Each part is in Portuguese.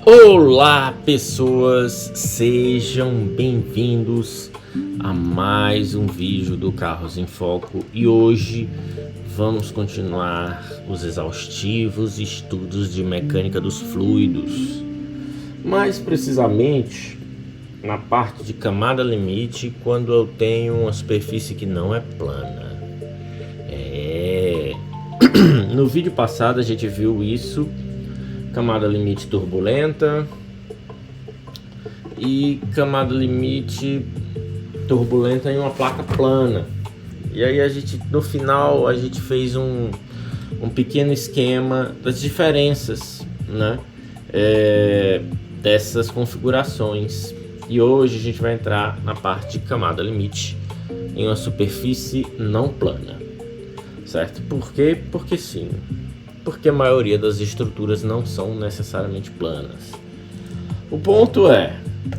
Olá, pessoas, sejam bem-vindos a mais um vídeo do Carros em Foco e hoje vamos continuar os exaustivos estudos de mecânica dos fluidos, mais precisamente na parte de camada limite, quando eu tenho uma superfície que não é plana. No vídeo passado a gente viu isso, camada limite turbulenta e camada limite turbulenta em uma placa plana. E aí no final a gente fez um pequeno esquema das diferenças, né, dessas configurações. E hoje a gente vai entrar na parte de camada limite em uma superfície não plana, certo? Por quê? Porque sim. Porque a maioria das estruturas não são necessariamente planas. O ponto é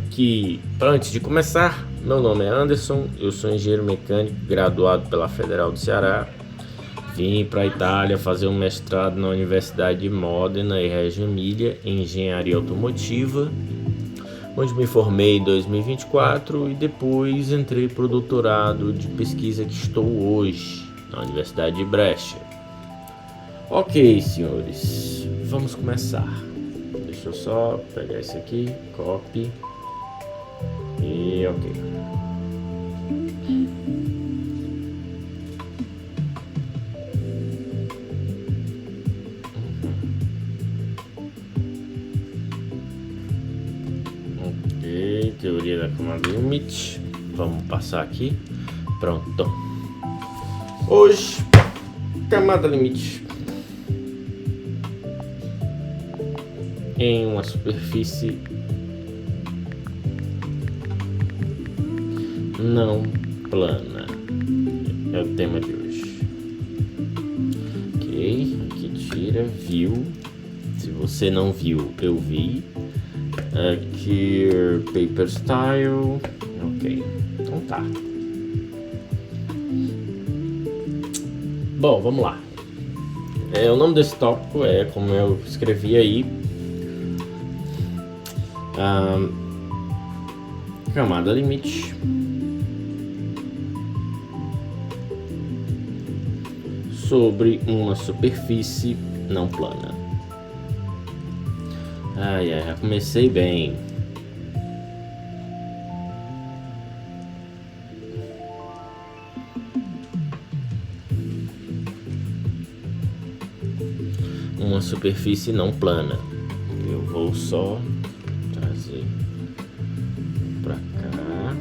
que, antes de começar, meu nome é Anderson, eu sou engenheiro mecânico graduado pela Federal do Ceará. Vim para a Itália fazer um mestrado na Universidade de Modena e Reggio Emilia em engenharia automotiva, onde me formei em 2024 e depois entrei para o doutorado de pesquisa que estou hoje na Universidade de Brescia. Ok, senhores, vamos começar. Deixa eu só pegar isso aqui, copy e ok. Ok, teoria da camada limite. Vamos passar aqui. Pronto. Hoje, camada limite em uma superfície não plana é o tema de hoje. Ok, aqui tira, viu. Se você não viu, eu vi. Aqui paper style. Ok, então tá. Bom, vamos lá. O nome desse tópico é, como eu escrevi aí, camada limite sobre uma superfície não plana. Já comecei bem. Uma superfície não plana. Eu vou só trazer pra cá.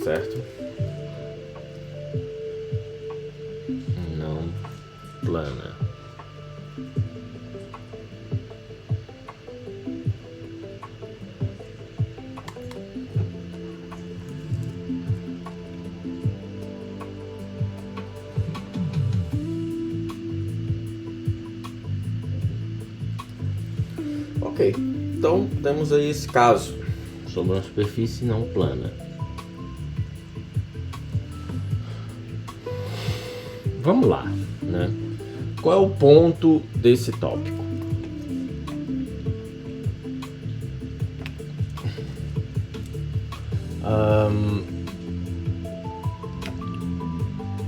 Certo? Não plana. Ok, então temos aí esse caso sobre uma superfície não plana. Vamos lá, né? Qual é o ponto desse tópico?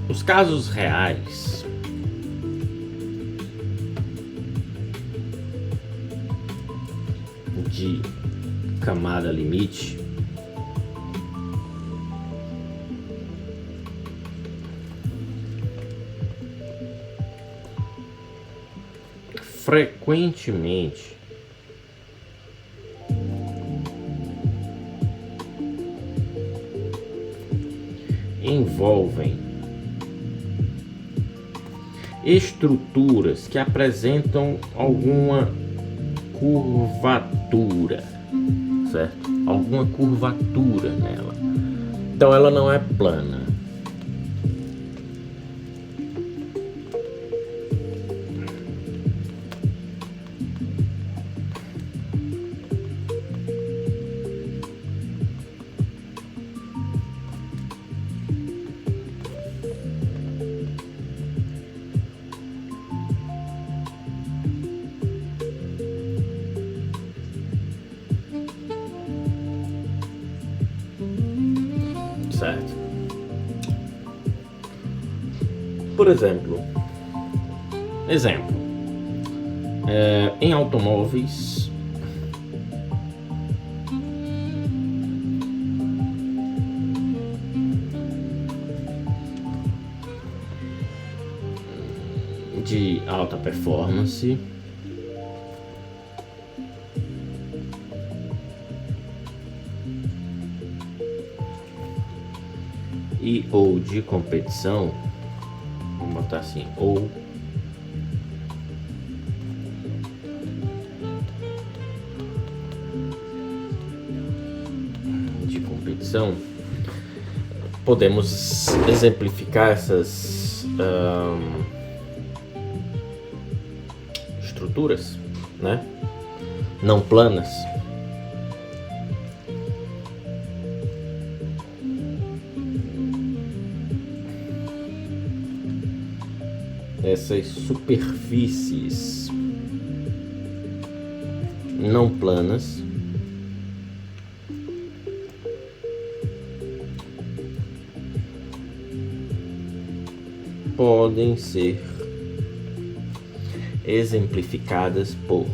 Os casos reais de camada limite frequentemente envolvem estruturas que apresentam alguma curvatura, certo? Alguma curvatura nela. Então ela não é plana. certo? Por exemplo, em automóveis, de alta performance, e ou de competição, vamos botar assim, ou de competição, podemos exemplificar essas estruturas, né, não planas. Essas superfícies não planas podem ser exemplificadas por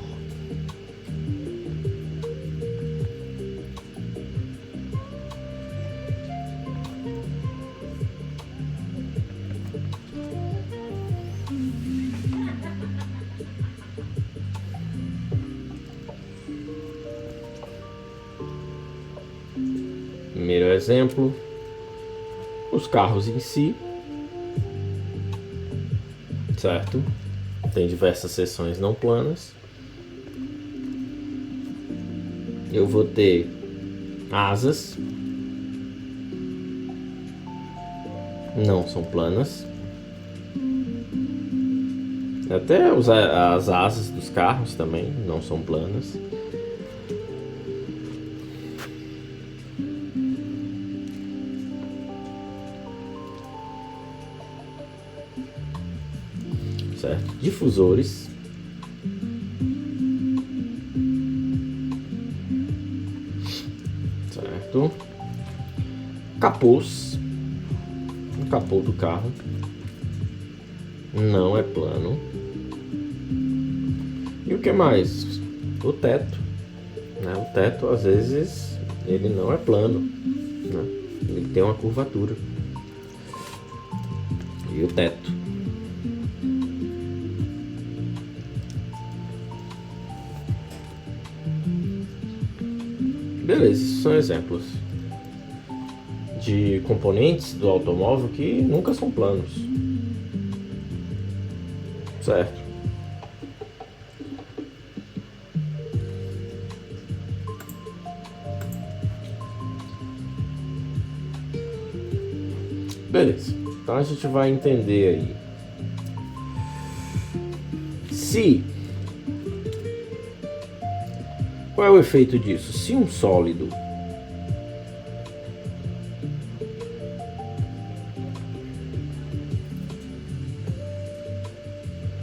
primeiro exemplo, os carros em si, certo? Tem diversas seções não planas. Eu vou ter asas, não são planas. Até as asas dos carros também não são planas. Certo? Difusores, certo? Capôs, o capô do carro não é plano. E o que mais? O teto, né? O teto às vezes ele não é plano, né? Ele tem uma curvatura. E o teto, beleza, esses são exemplos de componentes do automóvel que nunca são planos, certo? Beleza, então a gente vai entender aí. Qual é o efeito disso? Se um sólido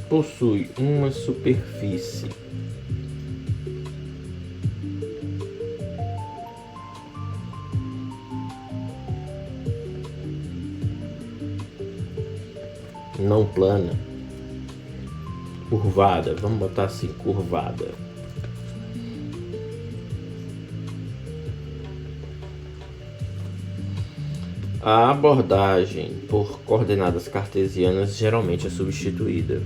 possui uma superfície não plana, curvada, vamos botar assim, curvada, a abordagem por coordenadas cartesianas geralmente é substituída.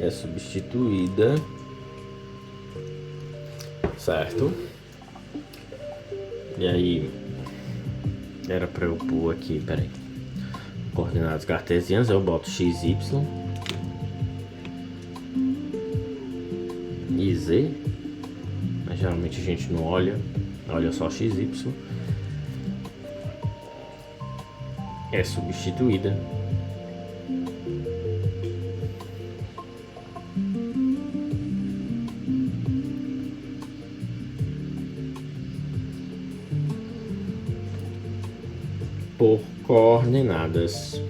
É substituída, certo? E aí era para eu pôr aqui, peraí, coordenadas cartesianas, eu boto x, y e z, mas geralmente a gente não olha só x, y. é substituída por coordenadas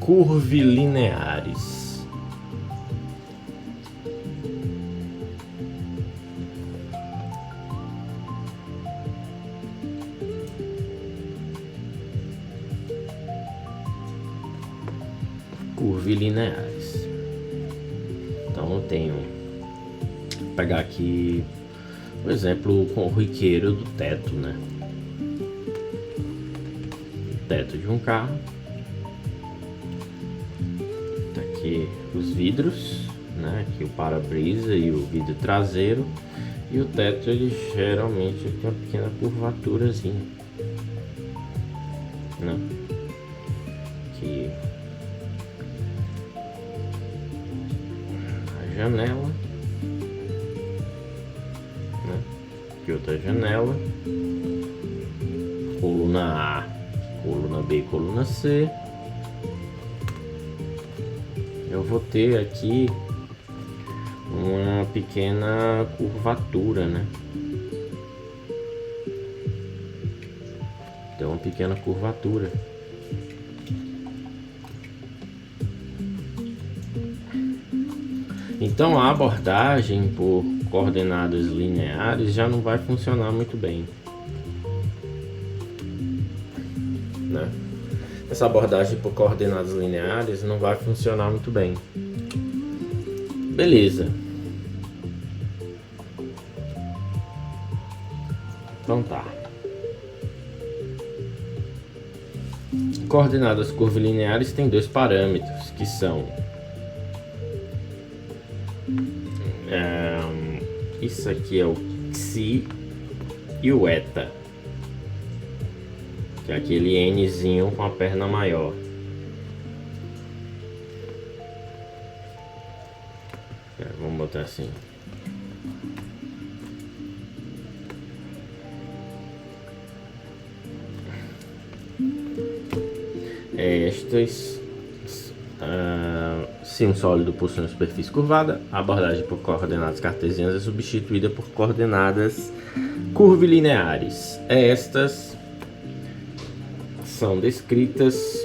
curvilineares. Curvilineares. Então eu tenho, vou pegar aqui, por exemplo, com o corriqueiro do teto, né? O teto de um carro. Tá aqui os vidros, né? Aqui o para-brisa e o vidro traseiro. E o teto, ele geralmente tem uma pequena curvaturazinha, né? Aqui a janela, né? Aqui outra janela, coluna A, coluna B, coluna C. Eu vou ter aqui uma pequena curvatura, né? Tem uma pequena curvatura. Então a abordagem por coordenadas lineares já não vai funcionar muito bem, né? Essa abordagem por coordenadas lineares não vai funcionar muito bem. Beleza. Então tá. Coordenadas curvilineares têm dois parâmetros, que são isso aqui é o Xi e o Eta, que é aquele Nzinho com a perna maior. Vamos botar assim. Se um sólido possui uma superfície curvada, a abordagem por coordenadas cartesianas é substituída por coordenadas curvilineares. Estas são descritas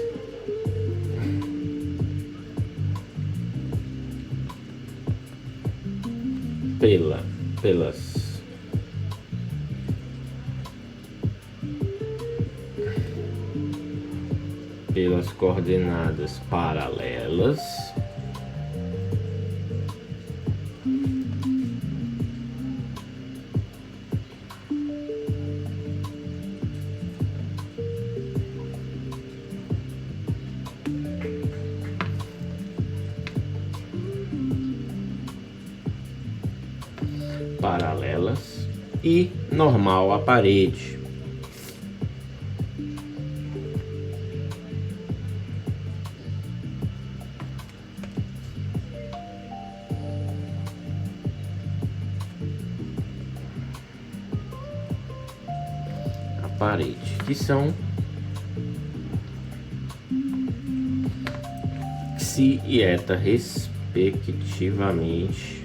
pelas coordenadas paralelas e normal à parede. Que são Xi e Eta respectivamente.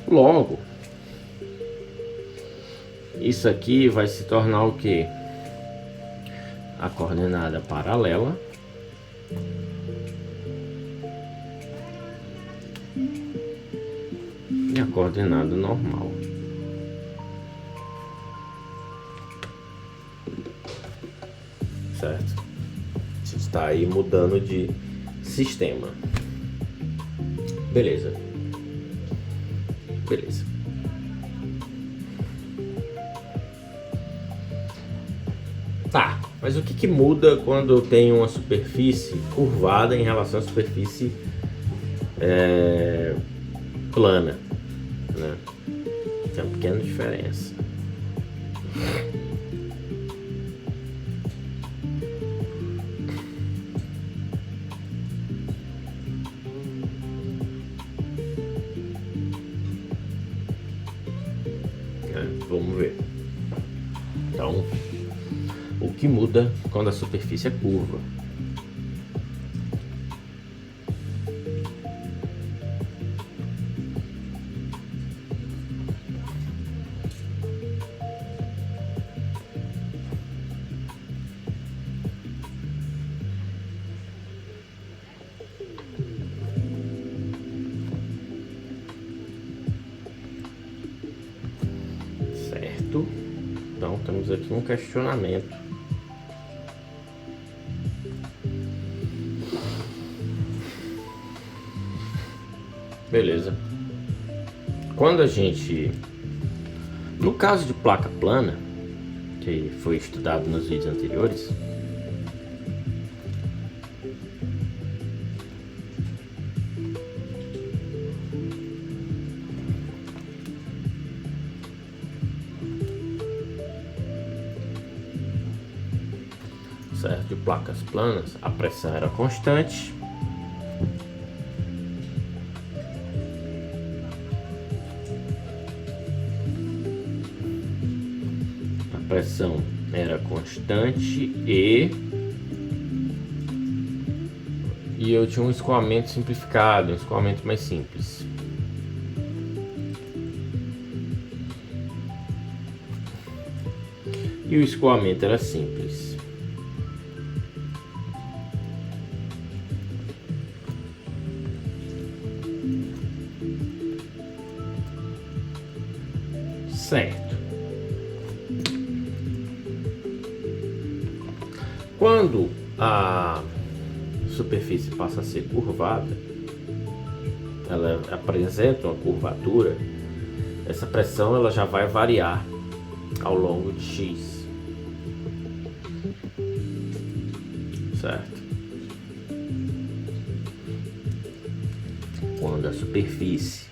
Logo, isso aqui vai se tornar o que? A coordenada paralela e a coordenada normal. Certo? Você está aí mudando de sistema. Beleza. Tá, mas o que muda quando eu tenho uma superfície curvada em relação à superfície plana? pequena diferença. Vamos ver. Então, o que muda quando a superfície é curva? Então temos aqui um questionamento. Beleza. Quando a gente, no caso de placa plana, que foi estudado nos vídeos anteriores, certo? De placas planas, a pressão era constante. A pressão era constante e eu tinha um escoamento simplificado, um escoamento mais simples. E o escoamento era simples. Certo. Quando a superfície passa a ser curvada, ela apresenta uma curvatura, essa pressão ela já vai variar ao longo de X. Certo? Quando a superfície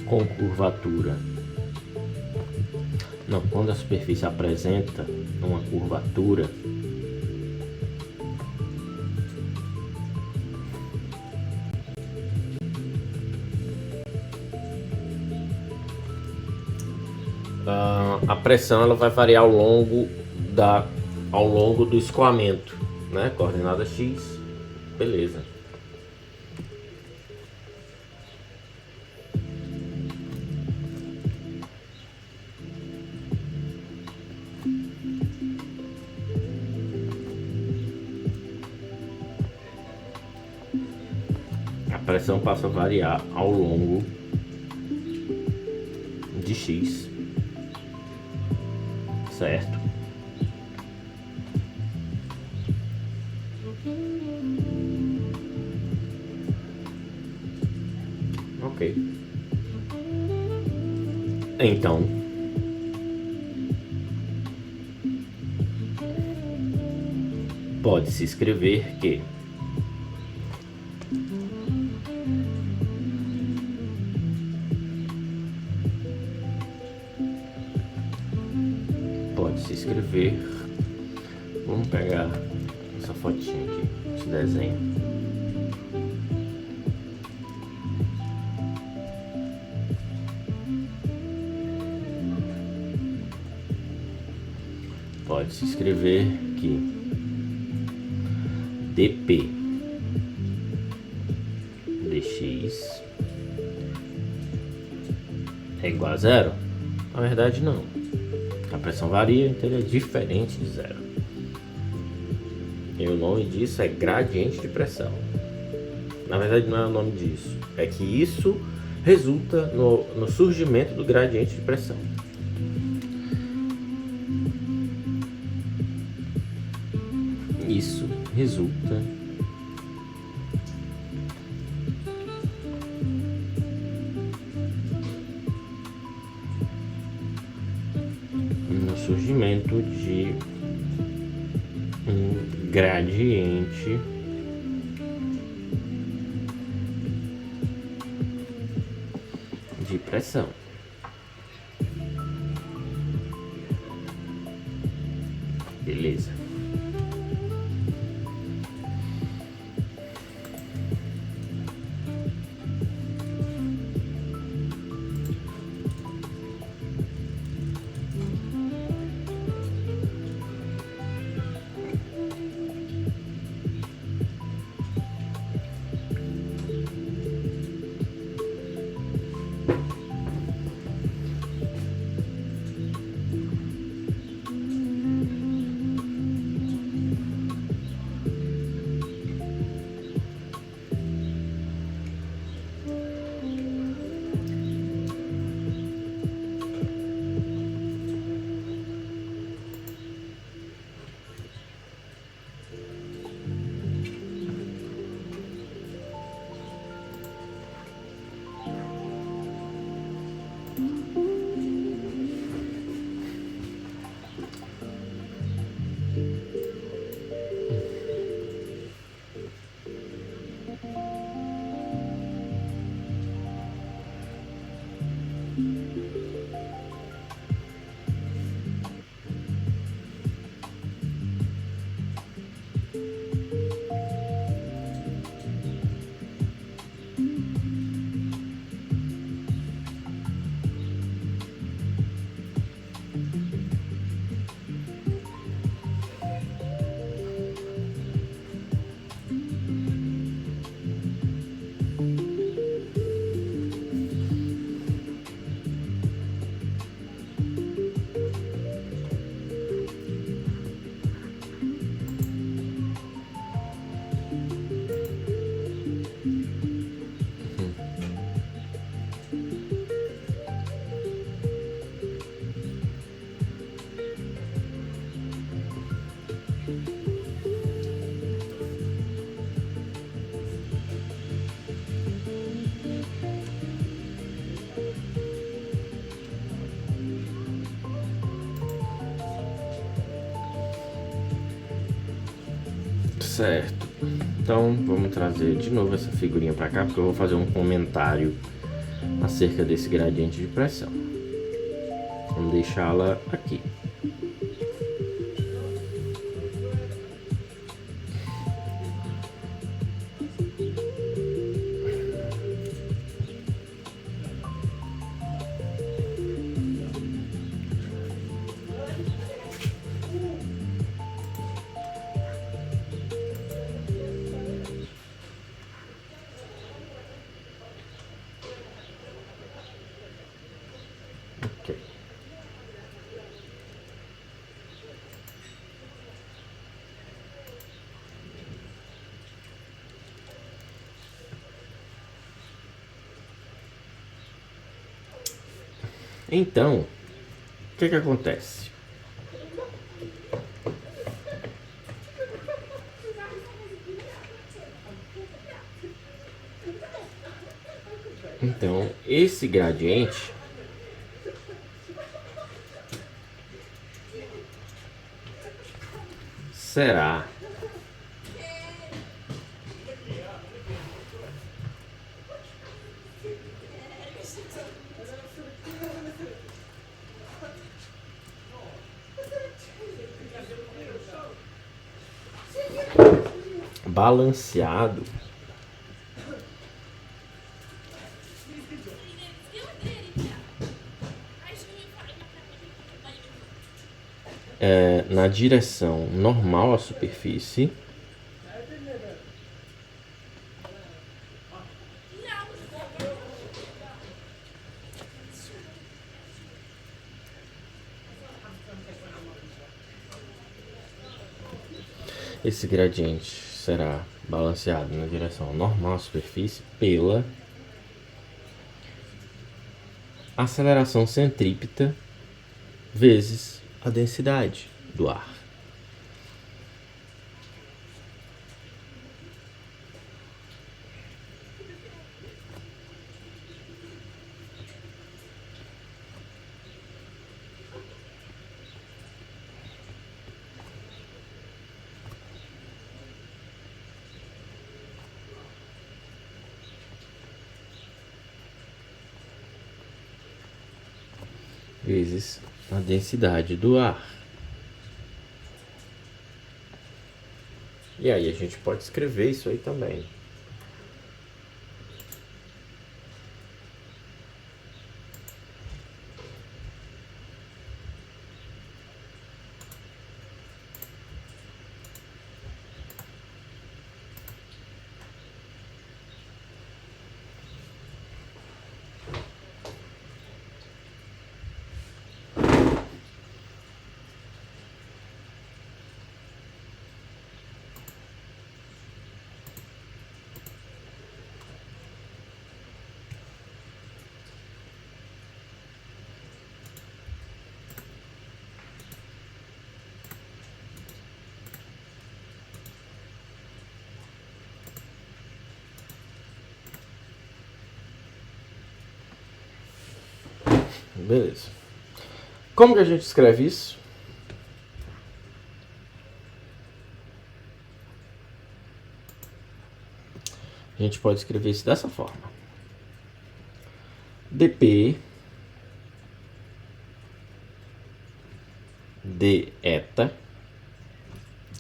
com curvatura, não, quando a superfície apresenta uma curvatura, a pressão ela vai variar ao longo do escoamento, né? Coordenada X, beleza. A pressão passa a variar ao longo de X, certo? Ok. Então, pode-se escrever que vamos pegar essa fotinha aqui, esse desenho. Pode-se escrever que dp dx é igual a zero? Na verdade não. A pressão varia, então ele é diferente de zero. E o nome disso é gradiente de pressão. Na verdade não é o nome disso. É que isso resulta no surgimento do gradiente de pressão. Isso resulta surgimento de um gradiente de pressão. Beleza. Certo. Então vamos trazer de novo essa figurinha para cá, porque eu vou fazer um comentário acerca desse gradiente de pressão. Vamos deixá-la aqui. Ok. Então, o que acontece? Então, esse gradiente será balanceado na direção normal à superfície esse gradiente será balanceado na direção normal à superfície pela aceleração centrípeta vezes a densidade do ar. vezes a densidade do ar. E aí a gente pode escrever isso aí também. Beleza. Como que a gente escreve isso? A gente pode escrever isso dessa forma. dp d eta,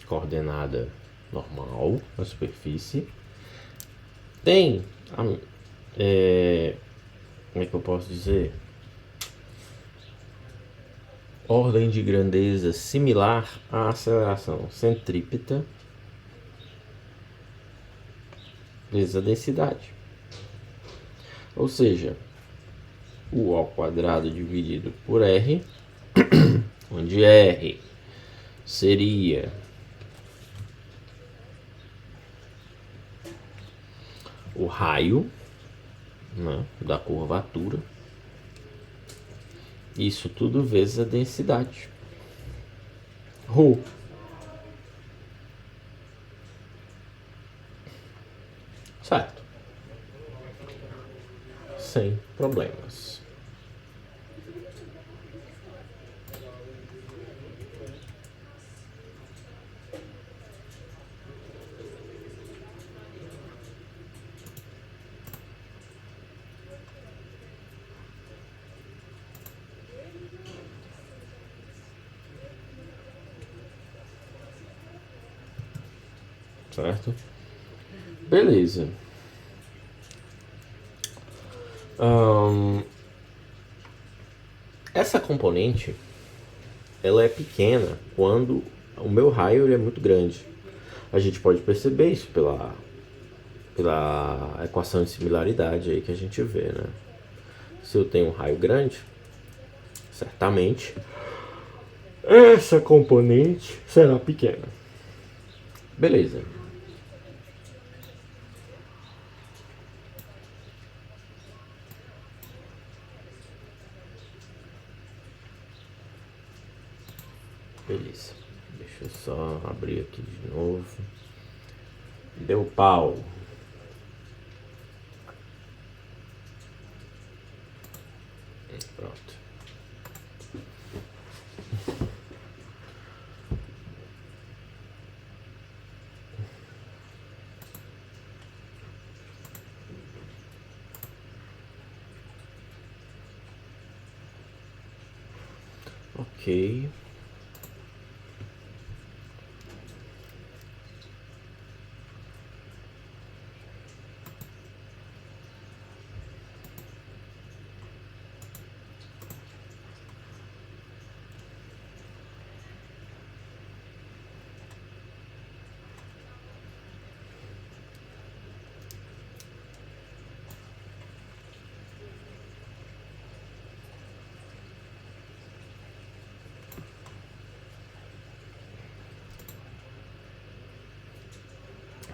coordenada normal na superfície, tem como é que eu posso dizer? Ordem de grandeza similar à aceleração centrípeta vezes a densidade. Ou seja, o ao quadrado dividido por r, onde r seria o raio, né, da curvatura. Isso tudo vezes a densidade. Ρ. Certo. Sem problemas. Certo? Beleza. Essa componente ela é pequena quando o meu raio ele é muito grande. A gente pode perceber isso pela equação de similaridade aí que a gente vê, né? Se eu tenho um raio grande, certamente essa componente será pequena. Beleza. Beleza. Deixa eu só abrir aqui de novo. Deu pau. Pronto. Ok.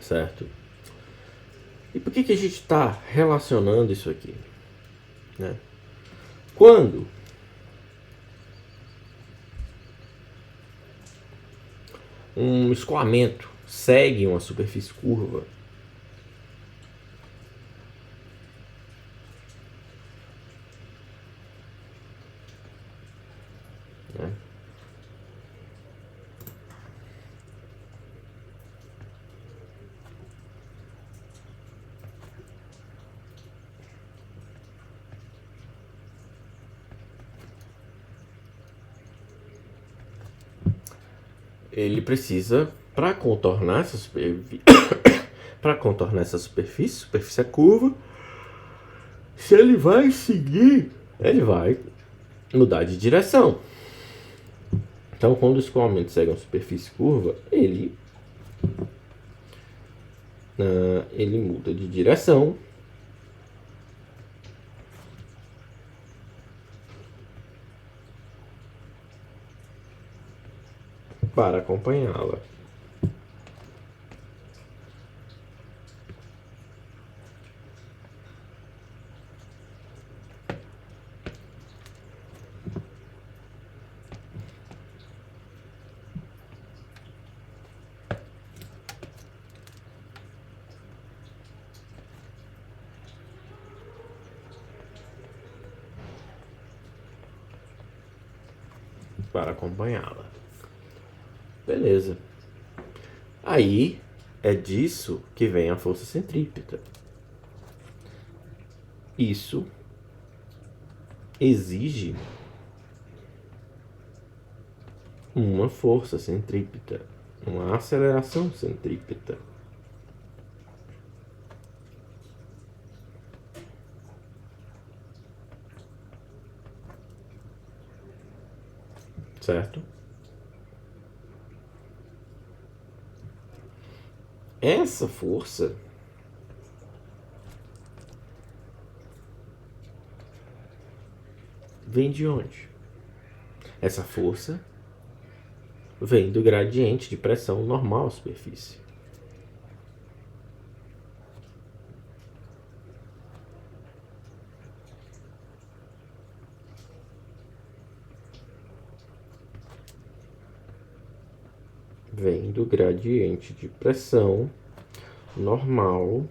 Certo? E por que a gente está relacionando isso aqui? Né? Quando um escoamento segue uma superfície curva, né? ele precisa, para contornar essa superfície, para contornar essa superfície é curva. Se ele vai seguir, ele vai mudar de direção. Então, quando o escoamento segue uma superfície curva, ele muda de direção para acompanhá-la. Para acompanhá-la. Beleza. Aí é disso que vem a força centrípeta. Isso exige uma força centrípeta, uma aceleração centrípeta. Certo? Essa força vem de onde? Essa força vem do gradiente de pressão normal à superfície. Vem do gradiente de pressão normal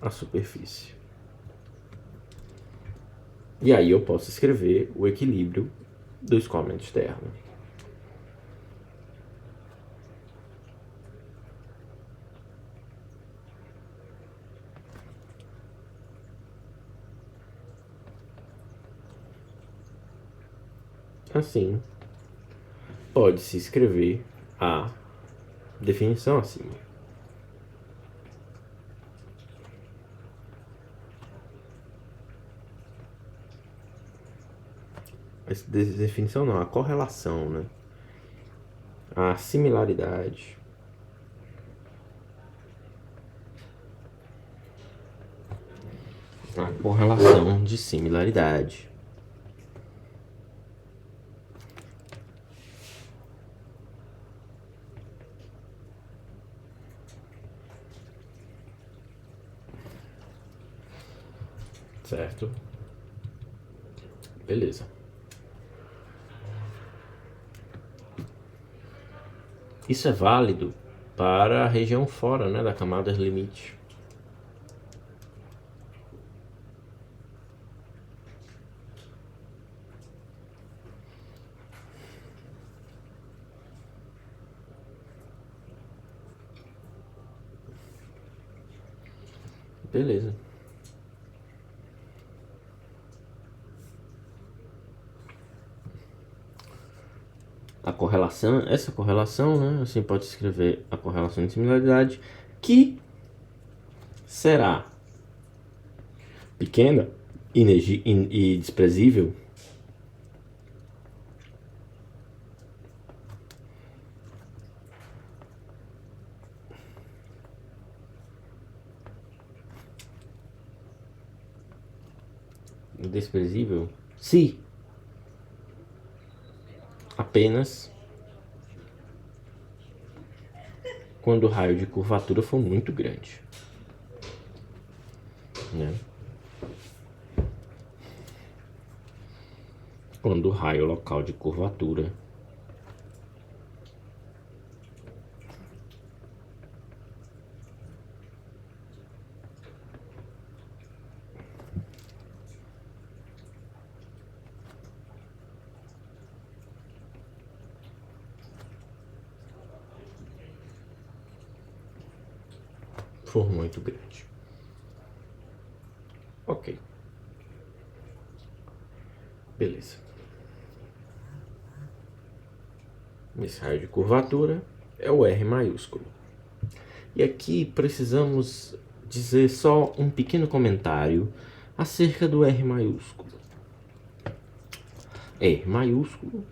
à superfície. E aí eu posso escrever o equilíbrio do escoamento externo. Assim, pode-se escrever a definição acima. Essa definição não, a correlação, né? A similaridade. A correlação de similaridade. Certo? Beleza. Isso é válido para a região fora, né, da camada limite. Beleza. A correlação, essa correlação, né, assim pode escrever a correlação de similaridade, que será pequena e desprezível se apenas quando o raio de curvatura for muito grande, né? Quando o raio local de curvatura for muito grande. Ok. Beleza. Esse raio de curvatura é o R maiúsculo. E aqui precisamos dizer só um pequeno comentário acerca do R maiúsculo. R maiúsculo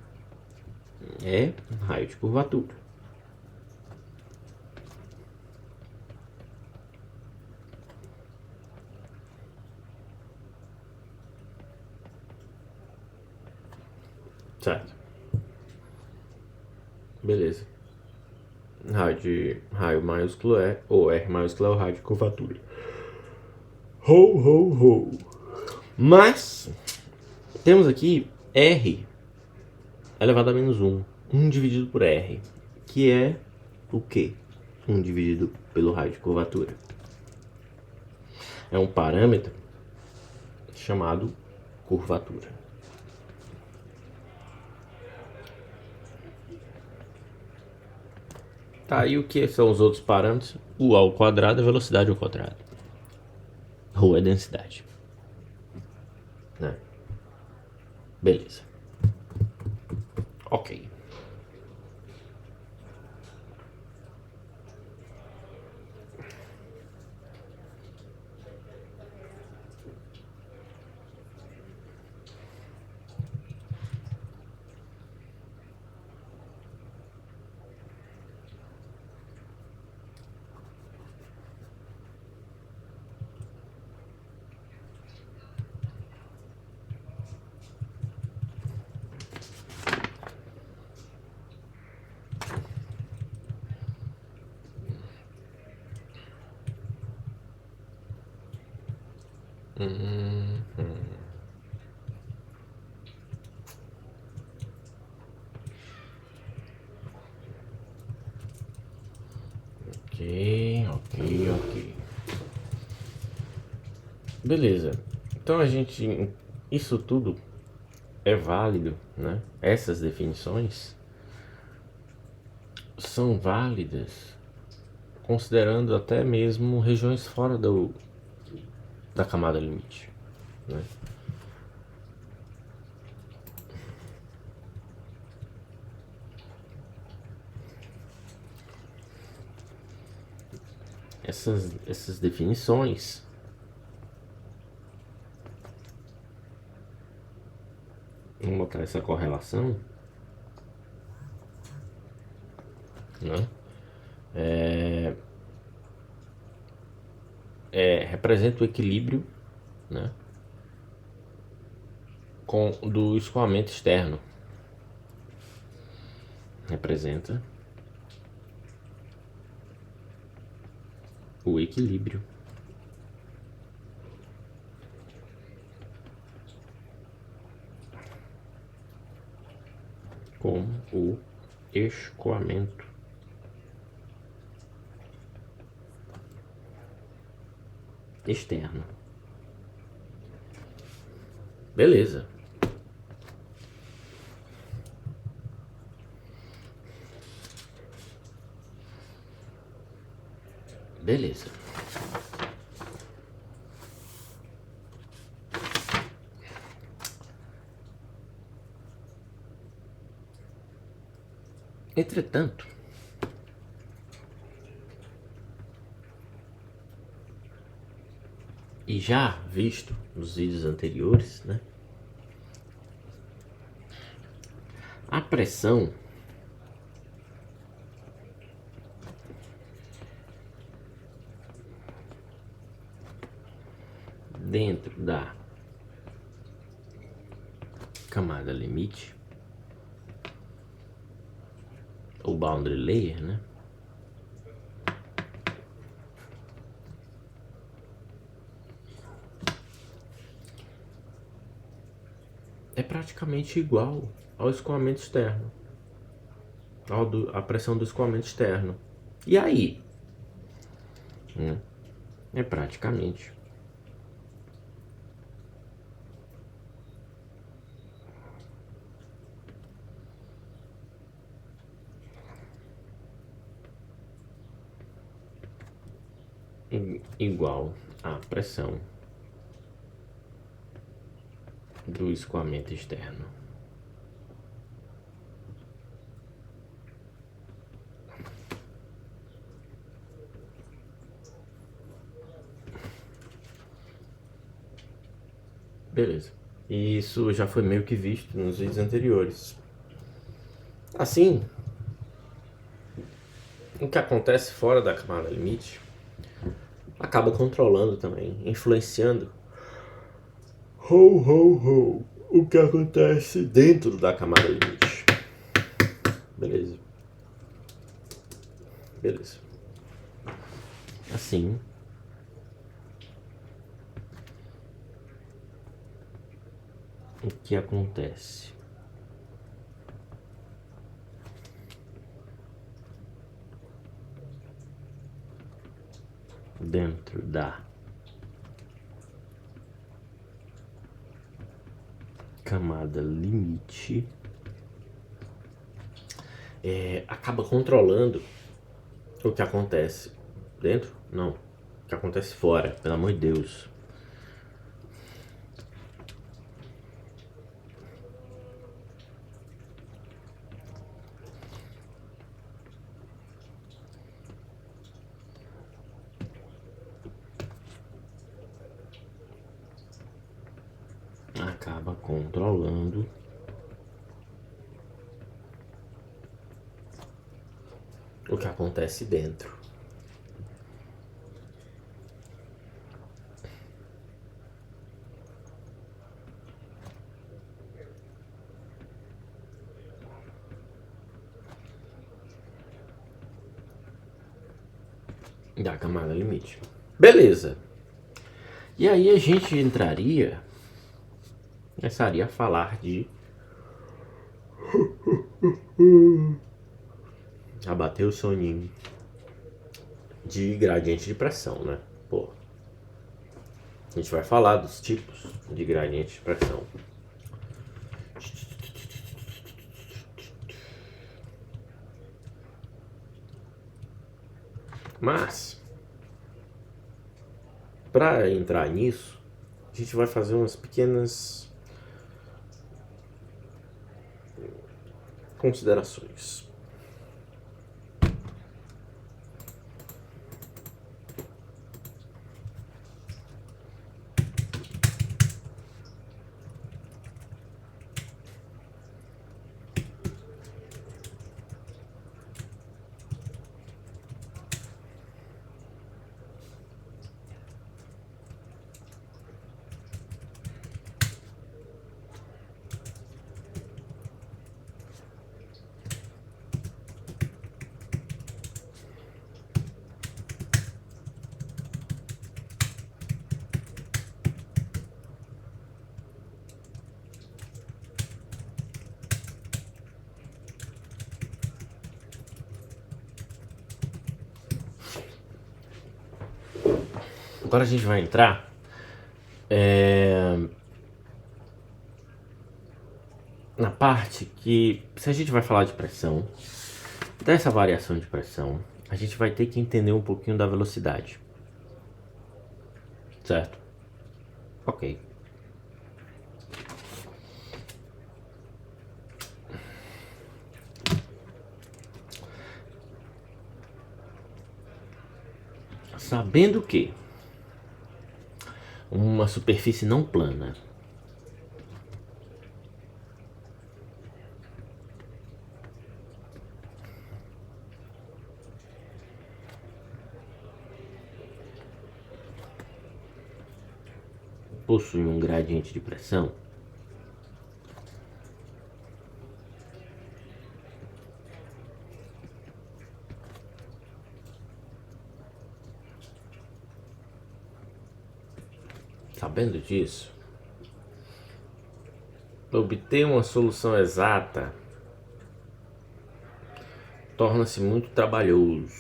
é raio de curvatura. Certo. Beleza. Raio maiúsculo é, ou R maiúsculo é o raio de curvatura. Ho, ho, ho. Mas temos aqui R elevado a menos 1. 1 dividido por R. Que é o quê? 1 dividido pelo raio de curvatura. É um parâmetro chamado curvatura. Tá, e o que são os outros parâmetros? U ao quadrado é velocidade ao quadrado. Rho é densidade. Né? Beleza. Ok. Ok. Beleza. Então isso tudo é válido, né? Essas definições são válidas considerando até mesmo regiões fora da camada limite, né? Essas definições vamos botar essa correlação, né? Representa o equilíbrio, né, do escoamento externo. Representa o equilíbrio com o escoamento externo. Beleza. Beleza. Entretanto, e já visto nos vídeos anteriores, né, a pressão dentro da camada limite, ou boundary layer, né, é praticamente igual ao escoamento externo, à pressão do escoamento externo. E aí? É praticamente igual à pressão do escoamento externo. Beleza. E isso já foi meio que visto nos vídeos anteriores. Assim, o que acontece fora da camada limite acaba controlando também, influenciando o que acontece dentro da camada limite. Beleza. Beleza. Assim, o que acontece? Dentro da camada limite acaba controlando o que acontece dentro? Não. O que acontece fora, pelo amor de Deus. Acaba controlando o que acontece dentro. Da camada limite. Beleza. E aí a gente começaria a falar de abater o soninho de gradiente de pressão, né? Pô. A gente vai falar dos tipos de gradiente de pressão. Mas, para entrar nisso, a gente vai fazer umas pequenas considerações. Agora a gente vai entrar na parte que, se a gente vai falar de pressão, dessa variação de pressão, a gente vai ter que entender um pouquinho da velocidade. Certo? Ok. Sabendo que uma superfície não plana possui um gradiente de pressão, sabendo disso, obter uma solução exata torna-se muito trabalhoso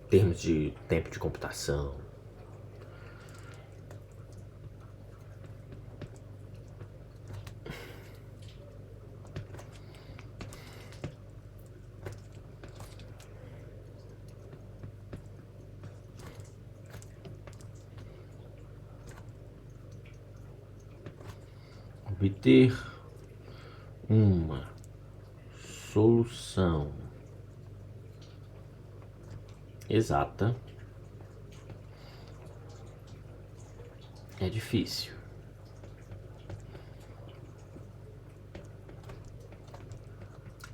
em termos de tempo de computação. Obter uma solução exata é difícil.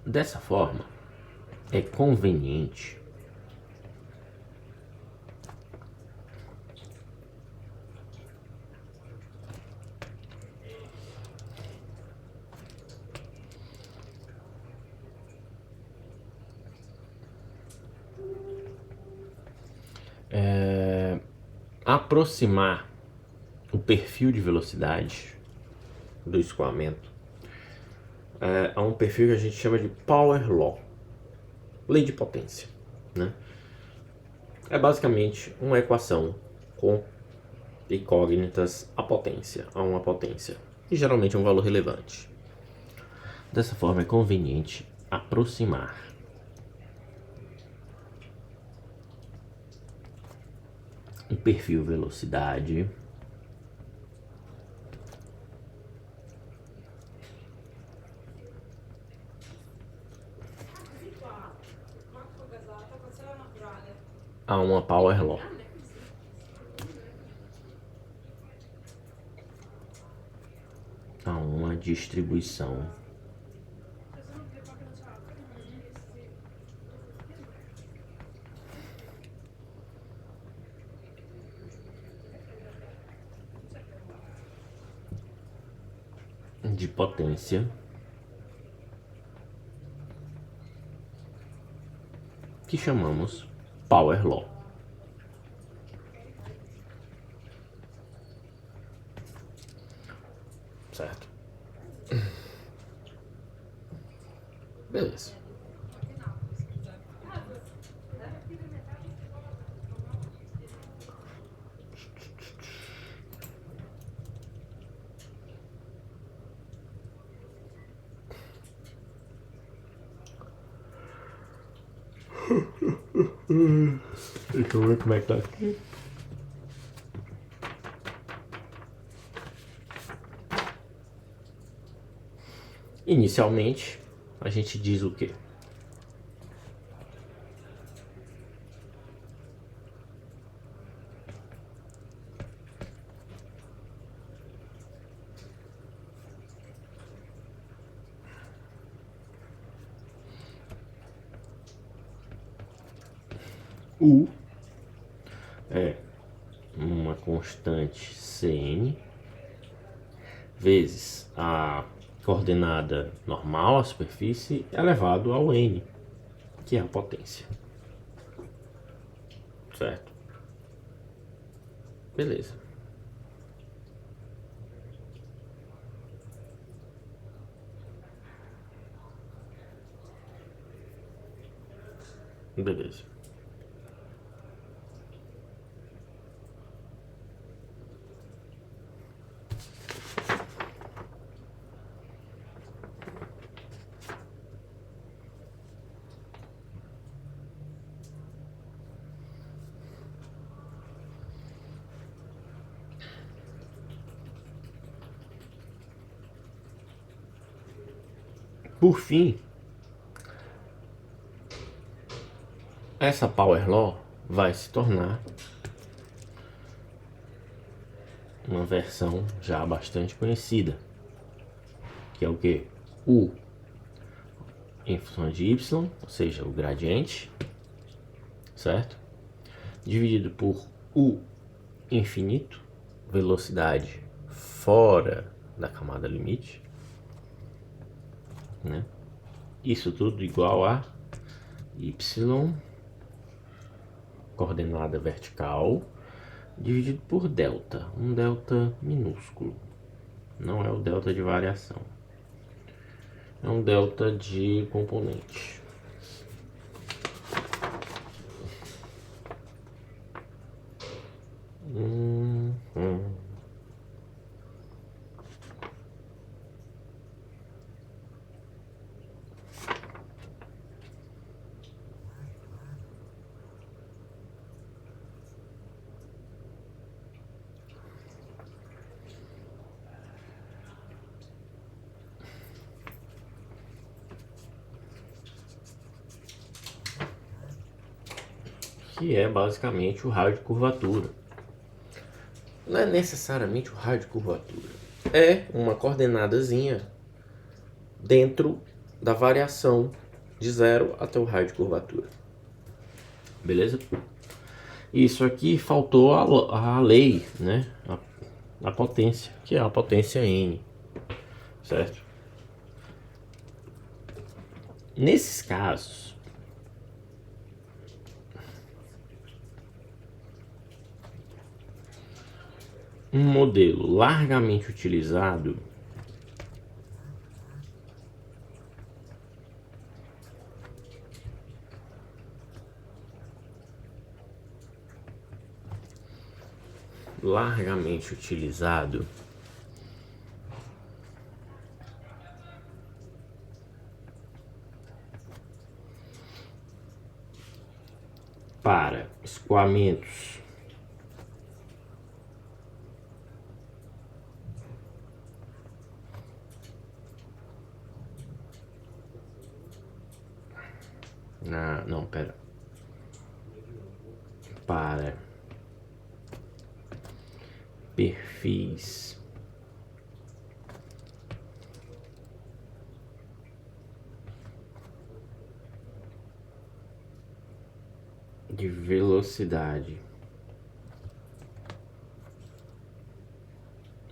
Dessa forma, é conveniente aproximar o perfil de velocidade do escoamento a um perfil que a gente chama de Power Law, lei de potência, né? É basicamente uma equação com incógnitas a uma potência, e geralmente um valor relevante. Dessa forma, é conveniente aproximar o perfil velocidade a uma Power Law. A uma distribuição de potência que chamamos Power Law. Certo? Beleza. Deixa eu ver como é que tá aqui. Inicialmente, a gente diz o quê? U é uma constante Cn vezes a coordenada normal à superfície elevado ao n, que é a potência. Certo? Beleza. Beleza. Por fim, essa Power Law vai se tornar uma versão já bastante conhecida, que é o que? U em função de y, ou seja, o gradiente, certo? Dividido por U infinito, velocidade fora da camada limite, né? Isso tudo igual a y, coordenada vertical, dividido por delta, um delta minúsculo, não é o delta de variação, é um delta de componente. Que é basicamente o raio de curvatura. Não é necessariamente o raio de curvatura, é uma coordenadazinha dentro da variação de 0 até o raio de curvatura. Beleza? Isso aqui faltou a lei, né? A potência, que é a potência N, certo? Nesses casos, um modelo largamente utilizado para escoamentos para perfis de velocidade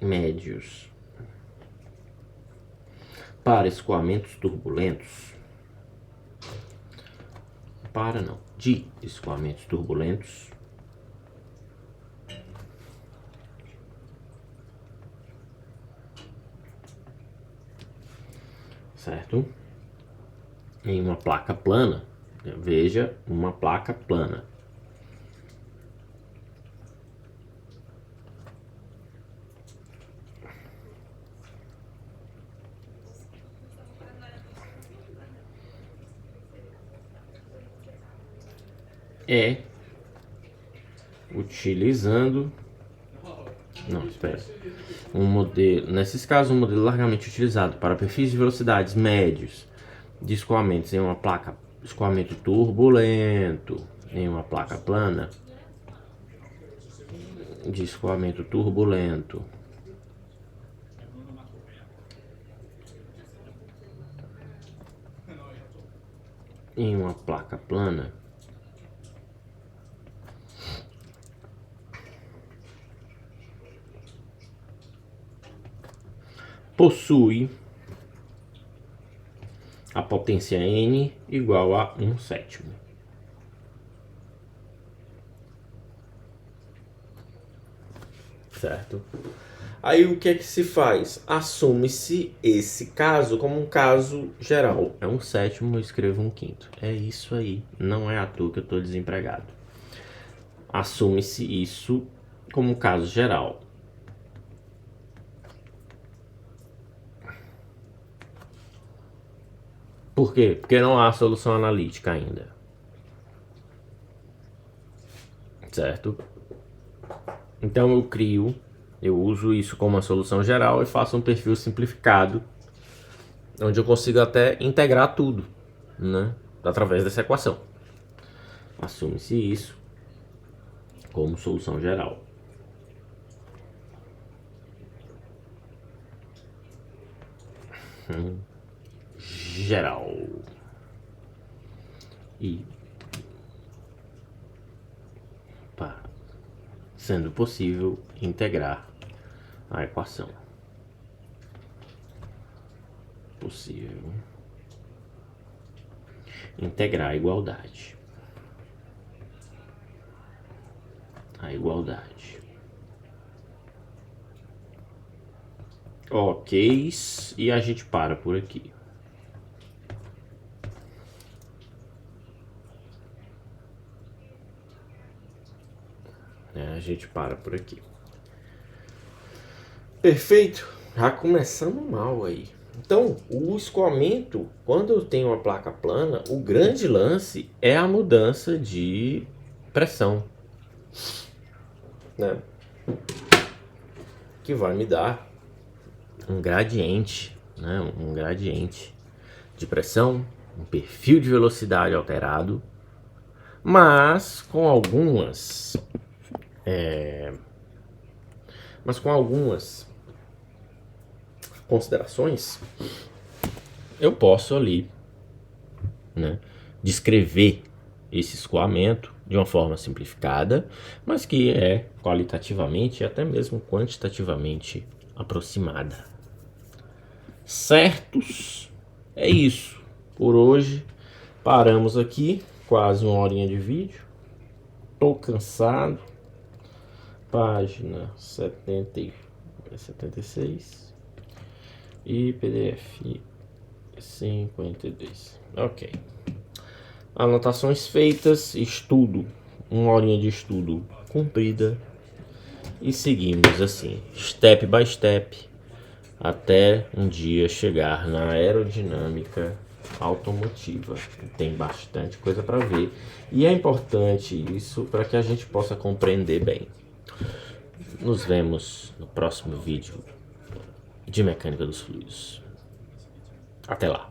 médios para escoamentos turbulentos, de escoamentos turbulentos, certo? Em uma placa plana, veja uma placa plana. É utilizando, um modelo, nesses casos, um modelo largamente utilizado para perfis de velocidades médios de escoamentos em uma placa escoamento turbulento, em uma placa plana de escoamento turbulento, em uma placa plana, possui a potência N igual a 1/7. Certo? Aí o que é que se faz? Assume-se esse caso como um caso geral. É 1/7, eu escrevo 1/5. É isso aí. Não é à toa que eu estou desempregado. Assume-se isso como um caso geral. Por quê? Porque não há solução analítica ainda. Certo? Então eu uso isso como uma solução geral e faço um perfil simplificado, onde eu consigo até integrar tudo, né? Através dessa equação. Assume-se isso como solução geral. Geral. E sendo possível integrar a equação. Possível integrar a igualdade. Ok, e a gente para por aqui. Perfeito? Já começamos mal aí. Então, o escoamento, quando eu tenho uma placa plana, o grande lance é a mudança de pressão, né? Que vai me dar um gradiente, né? Um gradiente de pressão, um perfil de velocidade alterado, mas com algumas considerações eu posso ali, né, descrever esse escoamento de uma forma simplificada, mas que é qualitativamente e até mesmo quantitativamente aproximada. Certos? É isso. Por hoje, paramos aqui, quase 1 horinha de vídeo. Tô cansado. Página 76 e PDF 52. Ok. Anotações feitas, estudo, 1 horinha de estudo cumprida. E seguimos assim, step by step, até um dia chegar na aerodinâmica automotiva. Tem bastante coisa para ver. E é importante isso para que a gente possa compreender bem. Nos vemos no próximo vídeo de mecânica dos fluidos. Até lá.